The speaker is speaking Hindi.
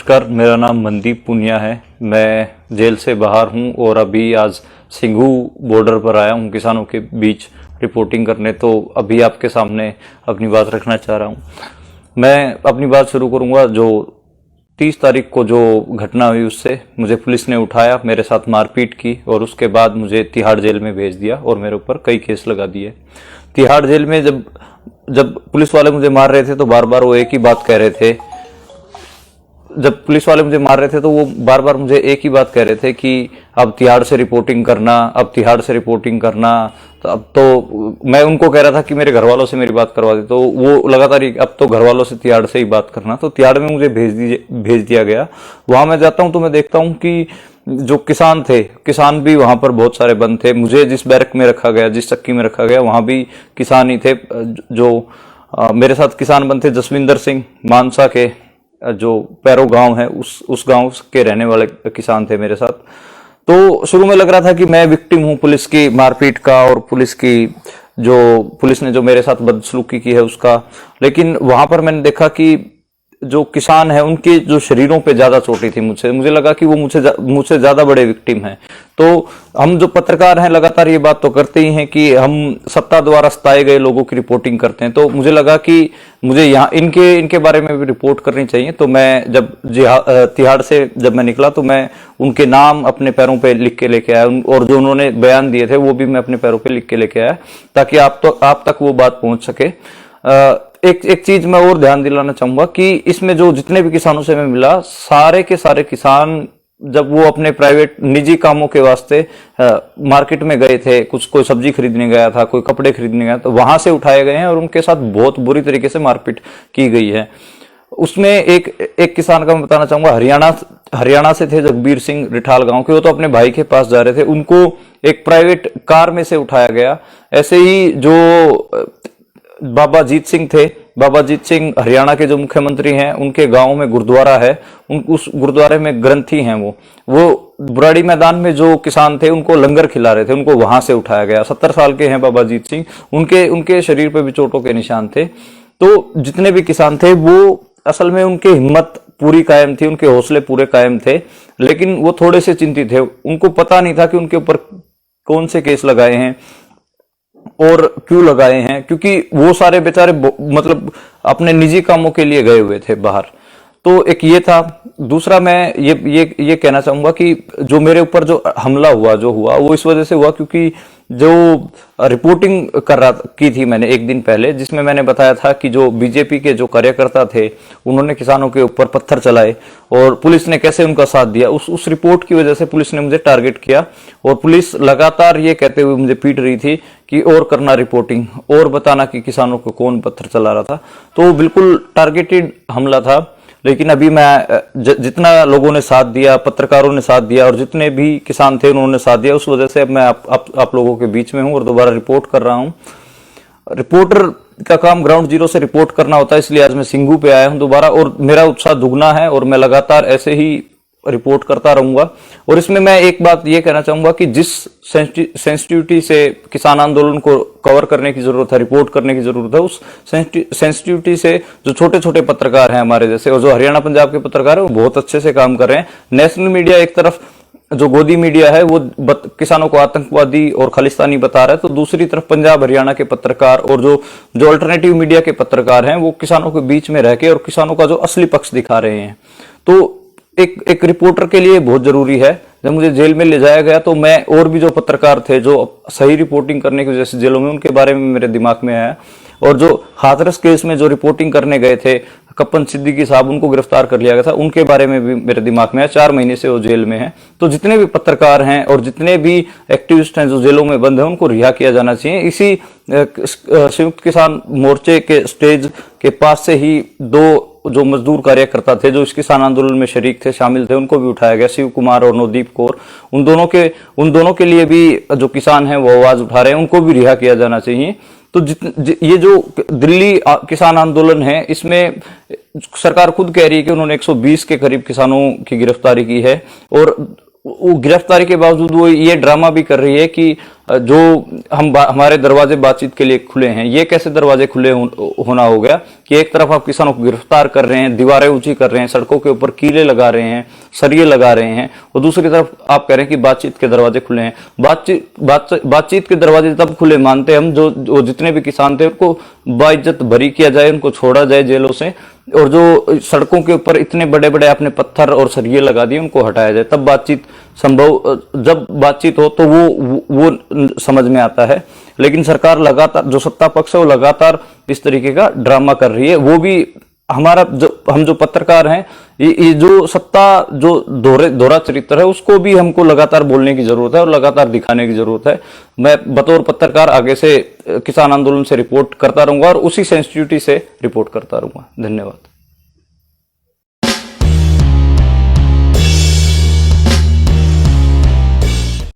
नमस्कार, मेरा नाम मनदीप पुनिया है। मैं जेल से बाहर हूं और अभी आज सिंघू बॉर्डर पर आया हूं किसानों के बीच रिपोर्टिंग करने। तो अभी आपके सामने अपनी बात रखना चाह रहा हूं। मैं अपनी बात शुरू करूंगा जो 30 तारीख को जो घटना हुई उससे। मुझे पुलिस ने उठाया, मेरे साथ मारपीट की और उसके बाद मुझे तिहाड़ जेल में भेज दिया और मेरे ऊपर कई केस लगा दिए। तिहाड़ जेल में जब पुलिस वाले मुझे मार रहे थे तो बार बार वो एक ही बात कह रहे थे। जब पुलिस वाले मुझे मार रहे थे तो वो बार बार मुझे एक ही बात कह रहे थे कि अब तिहाड़ से रिपोर्टिंग करना, अब तिहाड़ से रिपोर्टिंग करना। तो अब तो मैं उनको कह रहा था कि मेरे घर वालों से मेरी बात करवा दी, तो वो लगातार अब तो घर वालों से तिहाड़ से ही बात करना। तो तिहाड़ में मुझे भेज दिया गया। वहां मैं जाता हूं तो मैं देखता हूं कि जो किसान थे, किसान भी वहां पर बहुत सारे बंद थे। मुझे जिस बैरक में रखा गया, जिस चक्की में रखा गया, वहां भी किसान ही थे। जो मेरे साथ किसान बंद थे जसविंदर सिंह, मानसा के जो पैरो गांव है उस गांव के रहने वाले किसान थे मेरे साथ। तो शुरू में लग रहा था कि मैं विक्टिम हूं पुलिस की मारपीट का और पुलिस ने जो मेरे साथ बदसलूकी की है उसका। लेकिन वहां पर मैंने देखा कि जो किसान है उनके जो शरीरों पे ज्यादा चोटी थी। मुझे लगा कि वो मुझसे ज्यादा बड़े विक्टिम हैं। तो हम जो पत्रकार हैं लगातार ये बात तो करते ही हैं कि हम सत्ता द्वारा सताए गए लोगों की रिपोर्टिंग करते हैं। तो मुझे लगा कि मुझे यहाँ इनके बारे में भी रिपोर्ट करनी चाहिए। तो मैं जब तिहाड़ से जब मैं निकला तो मैं उनके नाम अपने पैरों पे लिख के लेके आया और जो उन्होंने बयान दिए थे वो भी मैं अपने पैरों पे लिख के लेके आया ताकि आप तक वो बात पहुंच सके। एक चीज मैं और ध्यान दिलाना चाहूंगा कि इसमें जो जितने भी किसानों से मैं मिला, सारे के सारे किसान जब वो अपने प्राइवेट निजी कामों के वास्ते मार्केट में गए थे, कोई सब्जी खरीदने गया था, कोई कपड़े खरीदने गया, तो वहां से उठाए गए हैं और उनके साथ बहुत बुरी तरीके से मारपीट की गई है। उसमें एक किसान का मैं बताना चाहूंगा, हरियाणा से थे, जगबीर सिंह रिठाल गांव के। वो तो अपने भाई के पास जा रहे थे, उनको एक प्राइवेट कार में से उठाया गया। ऐसे ही जो बाबा जीत सिंह थे, बाबा जीत सिंह हरियाणा के जो मुख्यमंत्री हैं, उनके गांव में गुरुद्वारा है, उस गुरुद्वारे में ग्रंथी हैं। वो बुराड़ी मैदान में जो किसान थे उनको लंगर खिला रहे थे, उनको वहां से उठाया गया। 70 साल के हैं बाबा जीत सिंह, उनके शरीर पे भी चोटों के निशान थे। तो जितने भी किसान थे वो असल में उनकी हिम्मत पूरी कायम थी, उनके हौसले पूरे कायम थे, लेकिन वो थोड़े से चिंतित थे। उनको पता नहीं था कि उनके ऊपर कौन से केस लगाए हैं और क्यों लगाए हैं, क्योंकि वो सारे बेचारे मतलब अपने निजी कामों के लिए गए हुए थे बाहर। तो एक ये था। दूसरा मैं ये कहना चाहूंगा कि जो मेरे ऊपर जो हमला हुआ वो इस वजह से हुआ क्योंकि जो रिपोर्टिंग की थी मैंने एक दिन पहले, जिसमें मैंने बताया था कि जो बीजेपी के जो कार्यकर्ता थे उन्होंने किसानों के ऊपर पत्थर चलाए और पुलिस ने कैसे उनका साथ दिया। उस रिपोर्ट की वजह से पुलिस ने मुझे टारगेट किया और पुलिस लगातार ये कहते हुए मुझे पीट रही थी कि और करना रिपोर्टिंग, और बताना कि किसानों को कौन पत्थर चला रहा था। तो बिल्कुल टारगेटेड हमला था। लेकिन अभी मैं जितना लोगों ने साथ दिया, पत्रकारों ने साथ दिया और जितने भी किसान थे उन्होंने साथ दिया, उस वजह से अब मैं आप लोगों के बीच में हूं और दोबारा रिपोर्ट कर रहा हूं। रिपोर्टर का काम ग्राउंड जीरो से रिपोर्ट करना होता है, इसलिए आज मैं सिंघू पे आया हूं दोबारा और मेरा उत्साह दुगना है और मैं लगातार ऐसे ही रिपोर्ट करता रहूंगा। और इसमें मैं एक बात ये कहना चाहूंगा कि जिस सेंसिटिविटी से किसान आंदोलन को कवर करने की जरूरत है, रिपोर्ट करने की जरूरत है, उस सेंसिटिविटी से जो छोटे छोटे पत्रकार हैं हमारे जैसे और जो हरियाणा पंजाब के पत्रकार हैं वो बहुत अच्छे से काम कर रहे हैं। नेशनल मीडिया एक तरफ जो गोदी मीडिया है वो किसानों को आतंकवादी और खालिस्तानी बता रहा है, तो दूसरी तरफ पंजाब हरियाणा के पत्रकार और जो अल्टरनेटिव मीडिया के पत्रकार हैं वो किसानों के बीच में रह के और किसानों का जो असली पक्ष दिखा रहे हैं। तो एक रिपोर्टर के लिए बहुत जरूरी है। जब मुझे जेल में ले जाया गया तो मैं और भी जो पत्रकार थे जो सही रिपोर्टिंग करने की वजह से जेलों में, उनके बारे में मेरे दिमाग में आया। और जो हाथरस केस में जो रिपोर्टिंग करने गए थे कप्पन सिद्दीकी साहब, उनको गिरफ्तार कर लिया गया था, उनके बारे में भी मेरे दिमाग में आया। 4 महीने से वो जेल में है। तो जितने भी पत्रकार हैं और जितने भी एक्टिविस्ट हैं जो जेलों में बंद हैं उनको रिहा किया जाना चाहिए। इसी संयुक्त किसान मोर्चे के स्टेज के पास से ही 2 जो मजदूर कार्यकर्ता थे जो इस किसान आंदोलन में शरीक थे, शामिल थे, उनको भी उठाया गया, शिव कुमार और नवदीप कौर। उन दोनों के लिए भी जो किसान हैं वो आवाज उठा रहे हैं, उनको भी रिहा किया जाना चाहिए। तो ये जो दिल्ली किसान आंदोलन है, इसमें सरकार खुद कह रही है कि उन्होंने 120 के करीब किसानों की गिरफ्तारी की है और वो गिरफ्तारी के बावजूद वो ये ड्रामा भी कर रही है कि जो हमारे दरवाजे बातचीत के लिए खुले हैं, ये कैसे दरवाजे खुले होना हो गया कि एक तरफ आप किसानों को गिरफ्तार कर रहे हैं, दीवारें ऊंची कर रहे हैं, सड़कों के ऊपर कीले लगा रहे हैं, सरिये लगा रहे हैं, और दूसरी तरफ आप कह रहे हैं कि बातचीत के दरवाजे खुले हैं। बातचीत के दरवाजे तब खुले मानते हम जो जितने भी किसान थे उनको बाइज्जत बरी किया जाए, उनको छोड़ा जाए जेलों से, और जो सड़कों के ऊपर इतने बड़े बड़े आपने पत्थर और सरिये लगा दिए उनको हटाया जाए, तब बातचीत संभव, जब बातचीत हो तो वो समझ में आता है। लेकिन सरकार लगातार, जो सत्ता पक्ष है वो लगातार इस तरीके का ड्रामा कर रही है। वो भी हमारा हम जो पत्रकार हैं, ये जो सत्ता जो दोहरा चरित्र है उसको भी हमको लगातार बोलने की जरूरत है और लगातार दिखाने की जरूरत है। मैं बतौर पत्रकार आगे से किसान आंदोलन से रिपोर्ट करता रहूंगा और उसी सेंसिटिविटी से रिपोर्ट करता रहूंगा। धन्यवाद।